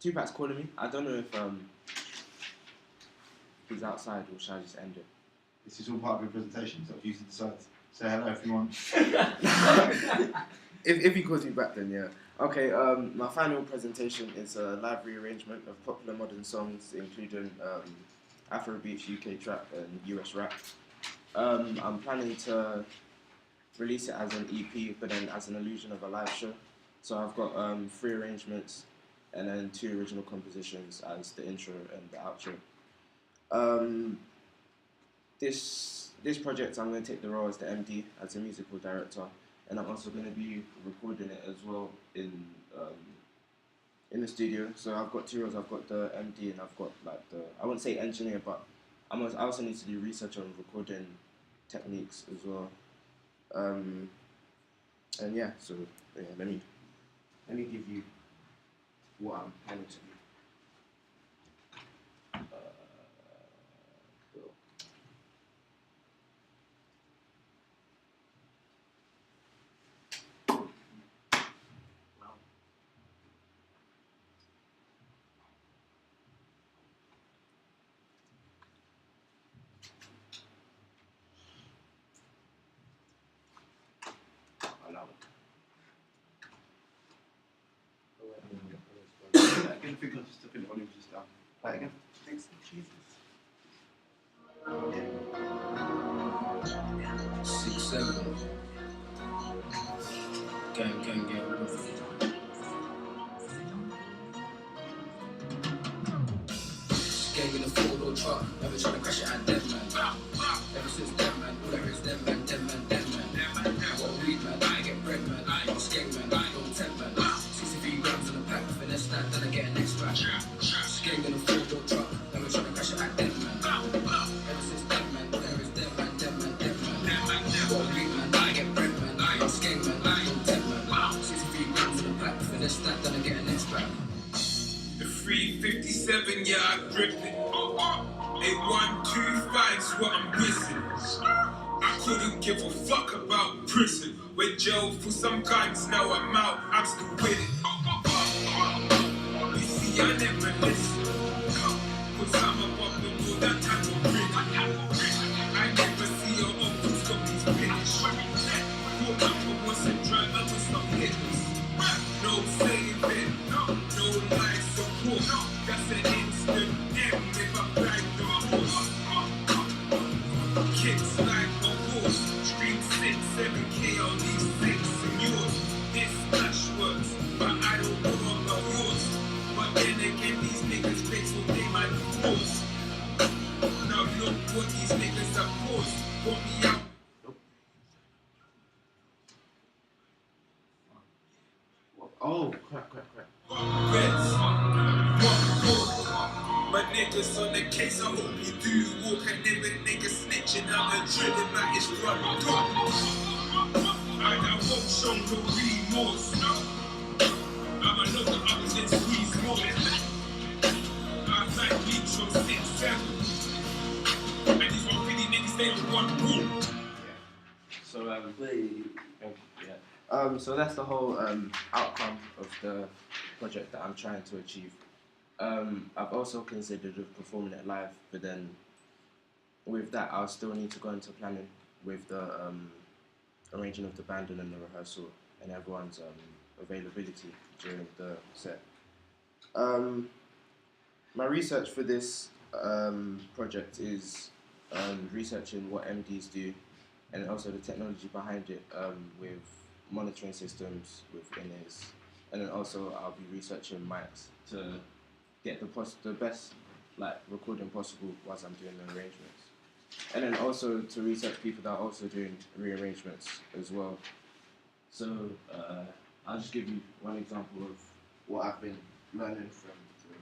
Tupac's calling me. I don't know if he's outside or should I just end it? This is all part of your presentation, so if you decide to say hello if you want. if he calls me back, then yeah. Okay, my final presentation is a live rearrangement of popular modern songs, including Afrobeats, UK trap, and US rap. I'm planning to release it as an EP, but then as an illusion of a live show. So I've got 3 arrangements and then 2 original compositions as the intro and the outro. This project, I'm going to take the role as the MD, as a musical director, and I'm also going to be recording it as well in the studio. So I've got 2 roles. I've got the MD and I've got like I wouldn't say engineer, but I also need to do research on recording techniques as well. And yeah, so yeah, let me give you what I'm planning to do. Cool. Again, think I'll just put the volume just down. Play it again. Thanks. Jesus. Yeah. 6, 7. Gang. Gang in a 4-door truck, never trying to crash it at dead man. Ever since dead man, all there is dead man. What a weed man, I get bread man. I'm skeng man, don't tempt man. 63 grams on the pack, finesse that, then I get an next back. Skeng in a 4-door truck, never trying to crash it at dead man. Ever since dead man, all there is dead man. What a weed man, I get bread man. I'm skeng man, don't tempt man. 63 grams on the pack, finesse that, then I get an next back. The 357, yeah, I grip it. 8125's what I'm missing. I couldn't give a fuck about prison. Went jail for some guns, now I'm out, I'm still with it. You see, I never listen. Cause I'm above the more that type of rhythm. I never see your uncles got these finish. Walk up for once and drive up with some hitters. No saving, no life support. That's an instant M if I bag the horse. Kicks like a horse. Stream 6, 7K on these 6 and yours. This flash works, but I don't know about yours. But then again, these niggas fake, so they might be forced. Now look what these niggas have caused. Want me out. Oh, crap. Reds, my niggas on the case, I hope you do walk and never nigga snitching. I'm a drilling like it's from door. I won't show no remorse. I'm a look at others and squeeze more. I like beats from 6, 7. And these 150 niggas, they don't want room. So so that's the whole outcome of the project that I'm trying to achieve. I've also considered of performing it live, but then with that I'll still need to go into planning with the arranging of the band and then the rehearsal and everyone's availability during the set. My research for this project is researching what MDs do and also the technology behind it with monitoring systems, with in-ears, and then also I'll be researching mics to get the best recording possible whilst I'm doing the arrangements, and then also to research people that are also doing rearrangements as well. So I'll just give you one example of what I've been learning from the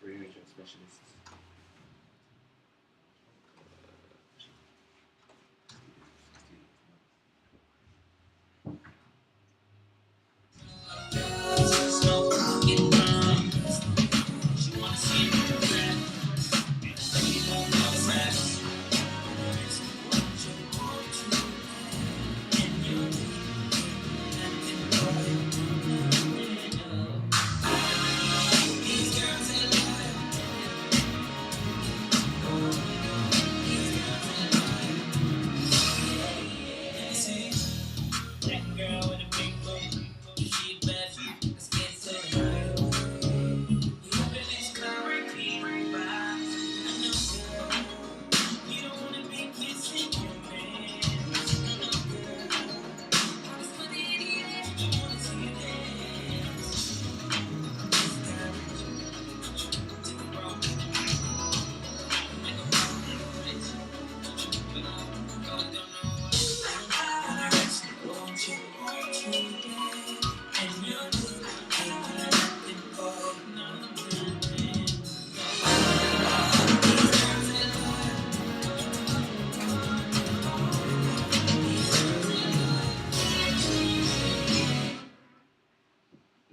rearrangement specialists.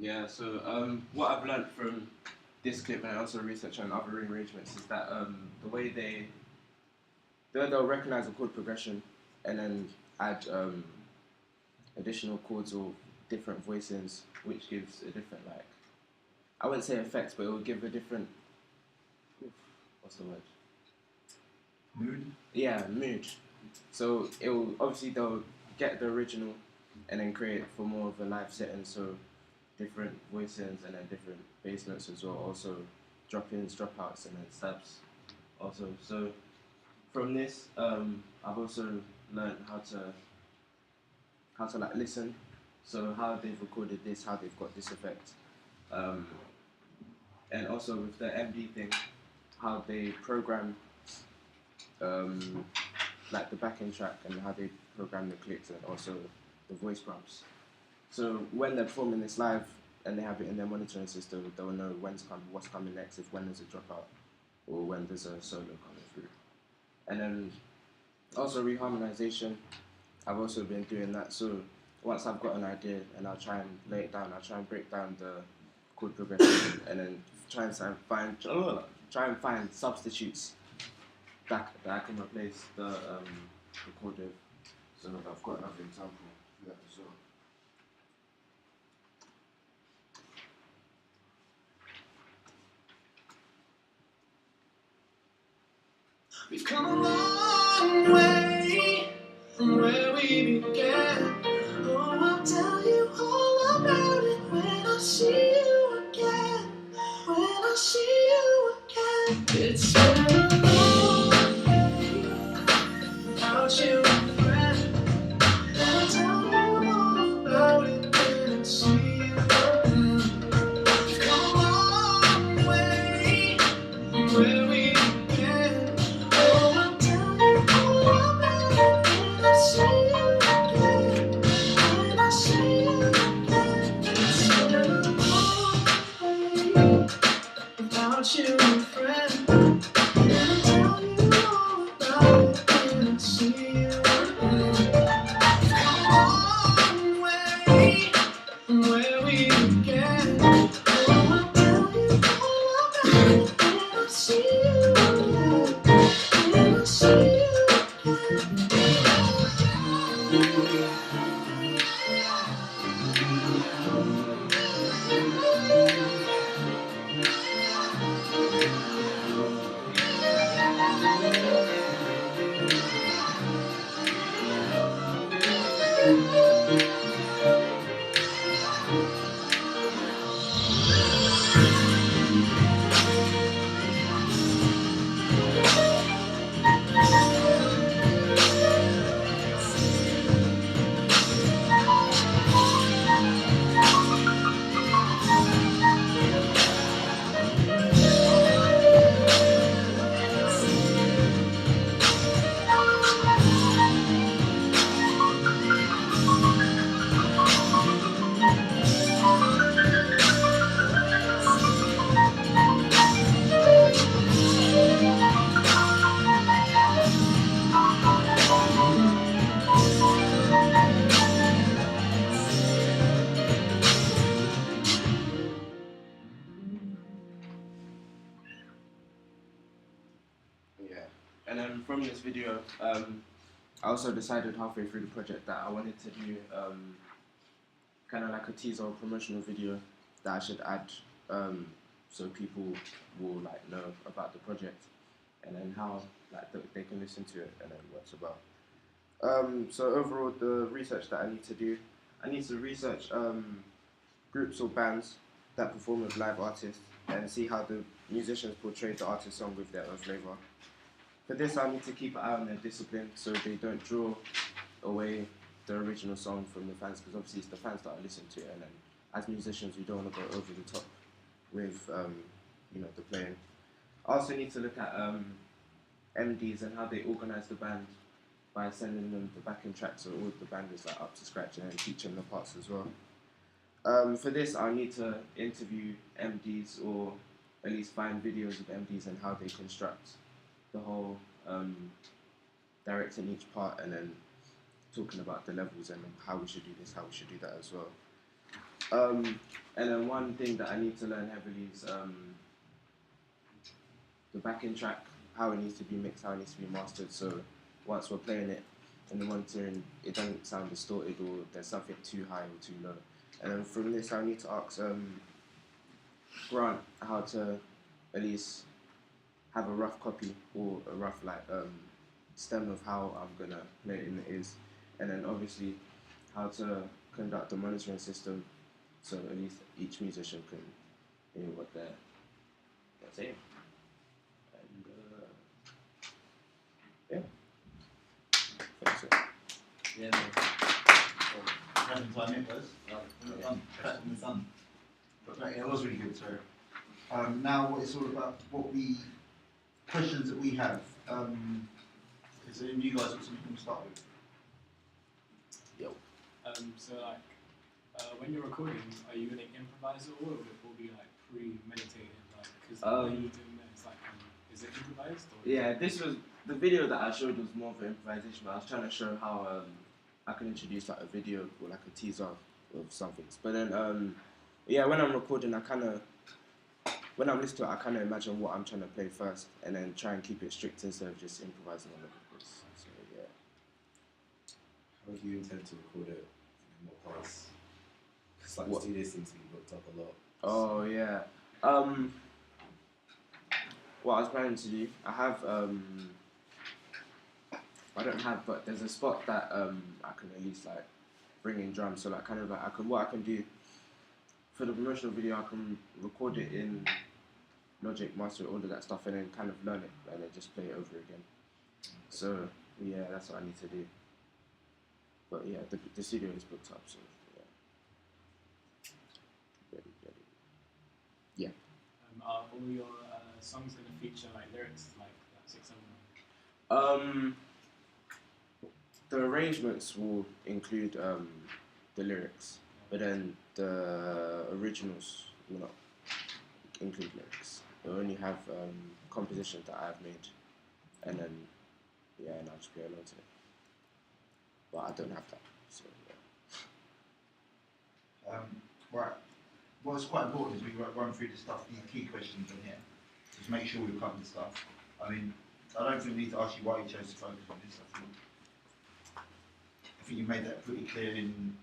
Yeah, so what I've learned from this clip and also research on other arrangements is that the way they'll recognize a chord progression and then add additional chords or different voicings, which gives a different, like, I wouldn't say effects, but it will give a different, what's the word? Mood. Yeah, mood. So it will obviously they'll get the original and then create it for more of a live setting. So different voicings and then different bass notes as well. Also drop-ins, dropouts, and then stabs. Also, so from this, I've also learned how to like listen. So how they've recorded this, how they've got this effect, and also with the MD thing, how they program like the backing track and how they program the clicks and also the voice prompts. So when they're performing this live and they have it in their monitoring system, they'll know what's coming next, if when there's a dropout or when there's a solo coming through. And then also reharmonization, I've also been doing that. So once I've got an idea and I'll try and lay it down, I'll try and break down the chord progression and then try and find substitutes that I can replace the chord with. So I've got another example for that as well. We've come a long way from where we began. Oh, I'll tell you all about it when I see you again. When I see you again. It's been a long day without you, my friend. I'll tell you all about it when I see you again. We've come a long way from where we began. Oh, I'll tell you all about it when I see you again. When I see you again. It's been a long way without you, my friend. I'll tell you all about it when I see you again. Come a long way from where we began. Oh, I'll tell you all about it when I see you again. When I see you Yeah, and then from this video, I also decided halfway through the project that I wanted to do kind of like a teaser or promotional video that I should add so people will like know about the project and then how like they can listen to it and then what it's about. So overall, the research that I need to research groups or bands that perform with live artists and see how the musicians portray the artist's song with their own flavour. For this, I need to keep an eye on their discipline so they don't draw away the original song from the fans, because obviously it's the fans that are listening to it, and then as musicians, we don't want to go over the top with the playing. I also need to look at MDs and how they organise the band by sending them the backing track so all the band is like up to scratch and then teach them the parts as well. For this, I need to interview MDs or at least find videos of MDs and how they construct the whole directing each part and then talking about the levels and how we should do this, how we should do that as well. And then one thing that I need to learn heavily is the backing track, how it needs to be mixed, how it needs to be mastered. So once we're playing it and the monitoring, it doesn't sound distorted or there's something too high or too low. And then from this, I need to ask Grant how to at least have a rough copy or a rough stem of how I'm gonna play it in the ears, and then obviously how to conduct the monitoring system, so at least each musician can hear what they're saying. And yeah, that's it. Yeah. Having time in first. We're not done. We're done. But yeah, it was really good. So now what it's all about, questions that we have. Is there you guys got something to start with? Yo. So when you're recording, are you gonna improvise it all, or will it all be like premeditated? Like, because when you're doing that, it's like, is it improvised? Or Yeah, this was the video that I showed was more of an improvisation. I was trying to show how I can introduce like a video or like a teaser of something. But then yeah, when I'm recording, when I'm listening to it, I kind of imagine what I'm trying to play first, and then try and keep it strict instead of just improvising on it. So yeah. How do you intend to record it in what parts? Because like What? the studio seems to be booked up a lot. Oh yeah. What I was planning to do, I don't have, but there's a spot that I can at least like bring in drums. So like kind of like what I can do for the promotional video, I can record it in Logic, master all of that stuff, and then kind of learn it and then just play it over again. So yeah, that's what I need to do. But yeah, the studio is booked up, so yeah. Ready. Yeah. are all your songs gonna feature like lyrics, like that 6 7? The arrangements will include the lyrics, but then the originals will not include lyrics. They'll only have compositions that I've made, and then and I'll just play along to it. But I don't have that, so yeah. Right. What's quite important is we run through the stuff, these key questions on here. Just make sure we've covered the stuff. I mean, I don't think we need to ask you why you chose to focus on this. I think you made that pretty clear in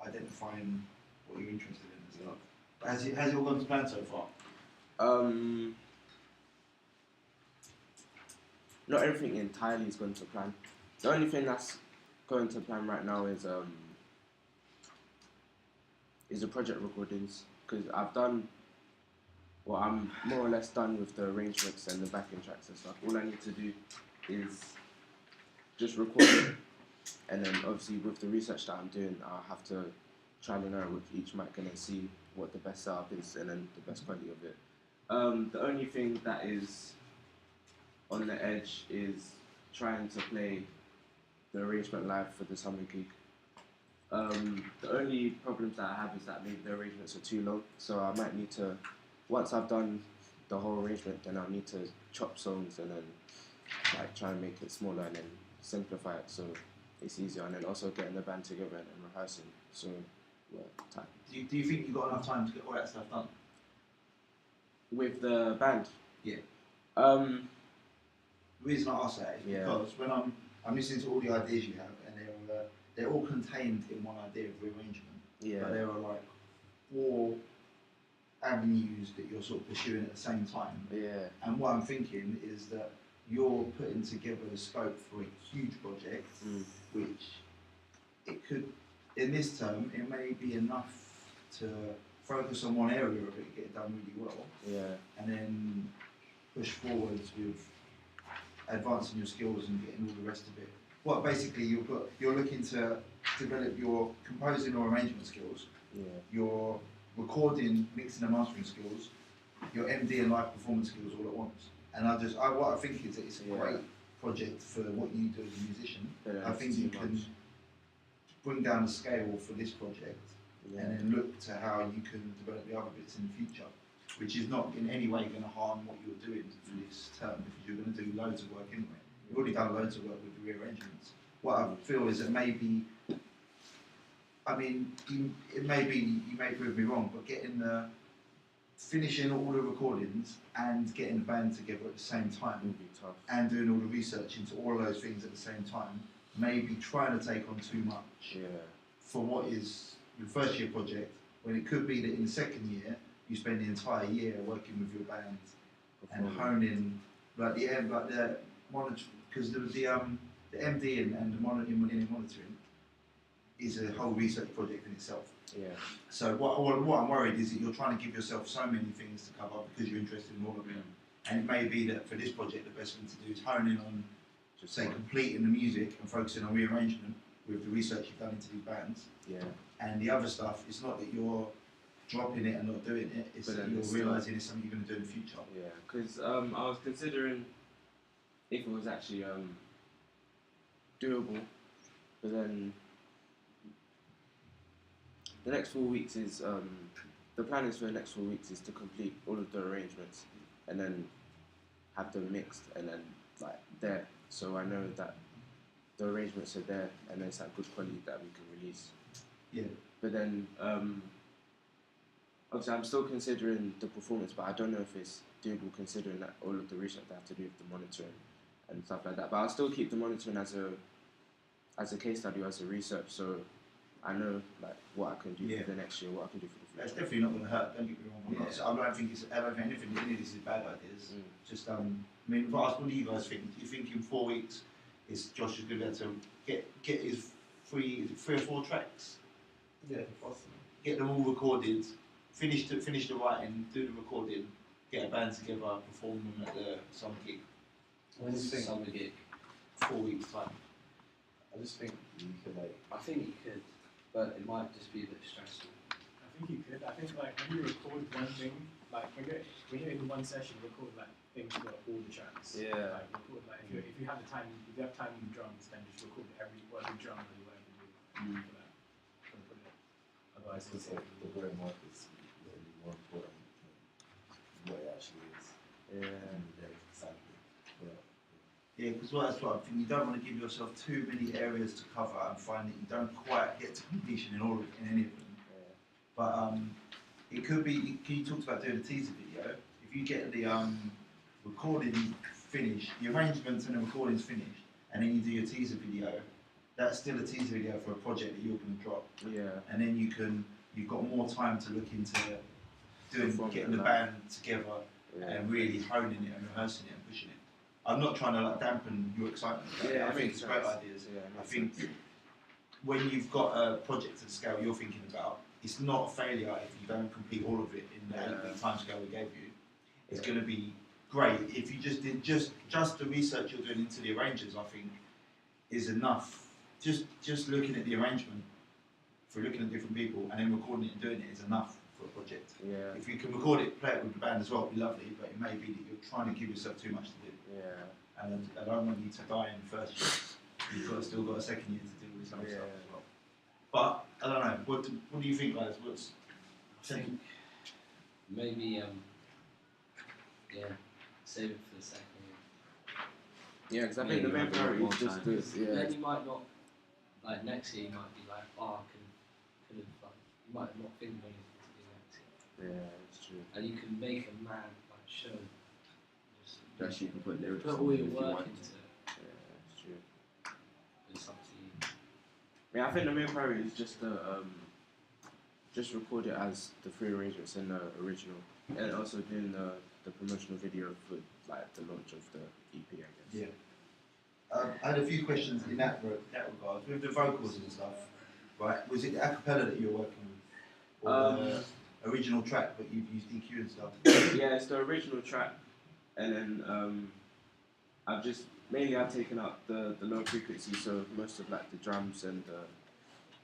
identifying what you're interested in and stuff. But has it all gone to plan so far? Not everything entirely is going to plan. The only thing that's going to plan right now is the project recordings, because I'm more or less done with the arrangements and the backing tracks and stuff. All I need to do is just record it, and then obviously with the research that I'm doing, I'll have to try and error with each mic and then see what the best setup is and then the best quality of it. The only thing that is on the edge is trying to play the arrangement live for the summer gig. The only problems that I have is that maybe the arrangements are too long, so I might need to, once I've done the whole arrangement, then I'll need to chop songs and then like try and make it smaller and then simplify it so it's easier, and then also getting the band together and rehearsing. So time. Do you think you've got enough time to get all that stuff done? With the band? Yeah. The reason I ask that is because when I'm listening to all the ideas you have, and they're all contained in one idea of rearrangement. Yeah. But there are like 4 avenues that you're sort of pursuing at the same time. Yeah. And what I'm thinking is that you're putting together the scope for a huge project, which it could, in this term, it may be enough to focus on one area of it, get it done really well, and then push forwards with advancing your skills and getting all the rest of it. What basically you're looking to develop your composing or arrangement skills, your recording, mixing and mastering skills, your MD and live performance skills all at once. And what I think is that it's a great project for what you do as a musician. I think you can bring down the scale for this project and then look to how you can develop the other bits in the future, which is not in any way going to harm what you're doing for this term, because you're going to do loads of work anyway. You've already done loads of work with the rearrangements. What I feel is that maybe I mean, it may be, you may prove me wrong, but finishing all the recordings and getting the band together at the same time Would be tough. and doing all the research into all of those things at the same time, maybe trying to take on too much Yeah. for what is your first year project, when it could be that in the second year you spend the entire year working with your band and honing like the monitor, because the MD and the monitoring is a whole research project in itself. Yeah. So what I'm worried is that you're trying to give yourself so many things to cover because you're interested in all of it. And it may be that for this project the best thing to do is hone in on, Just say, one. completing the music and focusing on rearrangement with the research you've done into these bands. Yeah. And the other stuff, it's not that you're dropping it and not doing it, it's But that then you're it's realising it's something you're going to do in the future. Yeah. Because I was considering if it was actually doable, but then the next 4 weeks is the plan is for the next 4 weeks is to complete all of the arrangements and then have them mixed and then like there, so I know that the arrangements are there and it's at good quality that we can release. Yeah. But then obviously I'm still considering the performance, but I don't know if it's doable considering that all of the research I have to do with the monitoring and stuff like that. But I'll still keep the monitoring as a case study, as a research, so I know like what I can do for the next year, what I can do for the future. That's definitely not going to hurt, don't get me wrong. I don't think anything any of this is bad ideas. Just, I mean, Vast, what do you guys think? Do you think in 4 weeks Josh is going to be able to get his three or four tracks? Yeah, possible. Get them all recorded, finish the writing, do the recording, get a band together, perform them at the summer gig. When's the summer gig? 4 weeks time. I just think you could I think you could, but it might just be a bit stressful. I think you could. I think like when you record one thing, like when you're in one session, record like things for all the tracks. Yeah. Like record like if you have the time, if you have time in drums, then just record every drum and whatever you do for that project. Otherwise, it's just like the word mark is really more important than what it actually is. Yeah. Exactly. But Yeah, because that's what I think. You don't want to give yourself too many areas to cover and find that you don't quite get to completion in any of them. Yeah. But it could be. You talked about doing a teaser video. If you get the recording finished, the arrangements and the recordings finished, and then you do your teaser video, that's still a teaser video for a project that you're going to drop. Yeah. And then you've got more time to look into getting the band together and really honing it and rehearsing it and pushing it. I'm not trying to like dampen your excitement. I think it's great ideas. Yeah, I think when you've got a project to the scale you're thinking about, it's not a failure if you don't complete all of it in the 8-week time scale we gave you. It's going to be great if you just did just the research you're doing into the arrangers. I think is enough. Just looking at the arrangement, for looking at different people and then recording it and doing it is enough for a project. Yeah. If you can record it, play it with the band as well, it'd be lovely. But it may be that you're trying to give yourself too much to do. Yeah. And I don't want you to die in the first year. You've still got a second year to deal with some stuff as well. But I don't know. What do you think, guys? I think maybe save it for the second year. Yeah, because I think the main priority is just do it. Yeah. Then you might not, like next year, you might be like, oh, I could have, like, you might not think of anything to do next year. Yeah, it's true. And you can make a mad like show. That you can put lyrics put on all if your you work want into to. it. Yeah, it's true. It's up to you. Yeah, I think the main priority is just to just record it as the free arrangements and the original, and also doing the promotional video for like the launch of the EP, I guess. Yeah. I had a few questions in that regard with the vocals and stuff. Right? Was it the acapella that you were working with, or the original track but you've used EQ and stuff? Yeah, it's the original track, and then I've taken out the low frequency, so most of like the drums and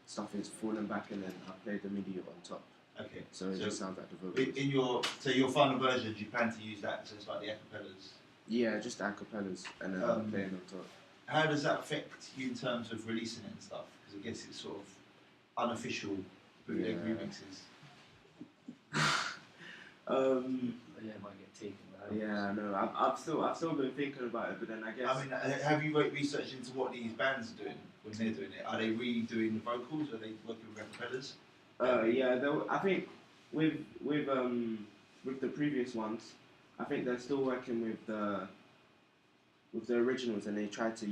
stuff is falling back, and then I played the MIDI on top. Okay. So it just sounds like the vocals. In your final version, do you plan to use that? So it's like the acapellas. Yeah, just the acapellas, and then I'm playing on top. How does that affect you in terms of releasing it and stuff? Because I guess it's sort of unofficial bootleg remixes. But yeah, it might get taken Yeah, I know. I've still been thinking about it, but then I guess. I mean, have you researched into what these bands are doing when they're doing it? Are they redoing the vocals? Are they working with acapellas? Yeah, I think with the previous ones, I think they're still working with the originals, and they try to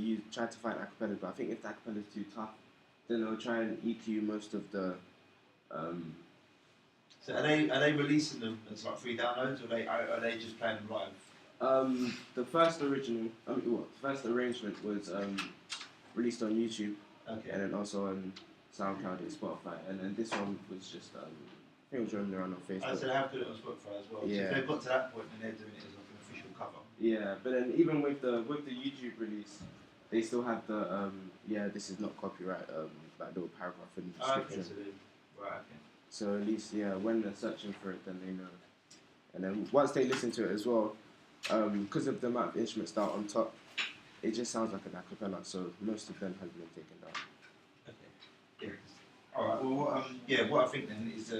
find acapellas. But I think if the acapella is too tough, then they'll try and EQ most of the. So are they releasing them as like free downloads, or are they just playing them live? The first first arrangement was released on YouTube, Okay. and then also on SoundCloud and Spotify, and then this one was just I think it was running around on Facebook. So they have put it on Spotify as well. Yeah. So if they've got to that point, then they're doing it as like an official cover. Yeah, but then even with the YouTube release, they still have the this is not copyright that little paragraph in the description. Right. Okay. So at least when they're searching for it, then they know. And then once they listen to it as well, because of the amount of instruments that are on top, it just sounds like an acapella. So most of them have been taken down. Okay. Yeah. All right. Well, what I think then is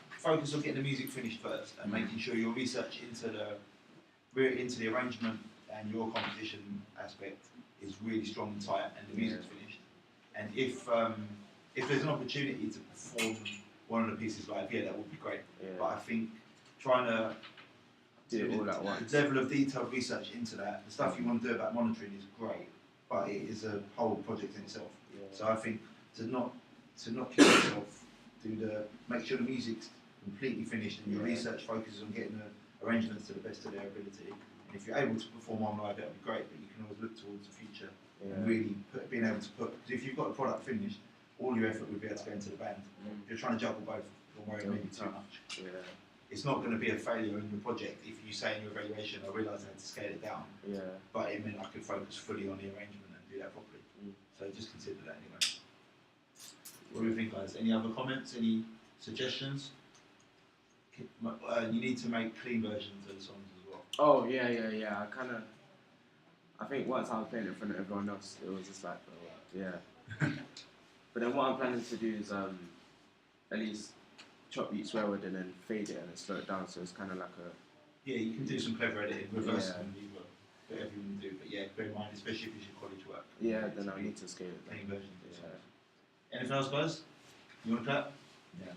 focus on getting the music finished first and making sure your research into the arrangement and your composition aspect is really strong and tight, and the music's finished. And if there's an opportunity to perform one of the pieces live, that would be great. Yeah. But I think trying to do it all at once. The level of detailed research into that, the stuff you want to do about monitoring is great, but it is a whole project in itself. Yeah. So I think to not kill yourself, make sure the music's completely finished and your research focuses on getting the arrangements to the best of their ability. And if you're able to perform on live, that would be great. But you can always look towards the future and really being able to because if you've got the product finished, all your effort would be able to go into the band. If you're trying to juggle both, don't worry, maybe too much. Yeah. It's not going to be a failure in your project if you say in your evaluation, I realised I had to scale it down. Yeah. But it meant I could focus fully on the arrangement and do that properly. So just consider that anyway. What do you think, guys? Any other comments? Any suggestions? You need to make clean versions of the songs as well. Oh yeah. I think once I was playing it in front of everyone else, it was just like, But then what I'm planning to do is at least chop each swear word and then fade it and then slow it down, so it's kind of like a. Yeah, you can do some clever editing, reverse and whatever you want to do. But bear in mind, especially if it's your college work. Yeah, then I need to scale it down. Clean versions. Anything else, guys? You want to clap? Yeah.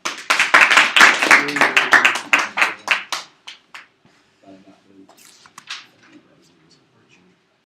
Like that.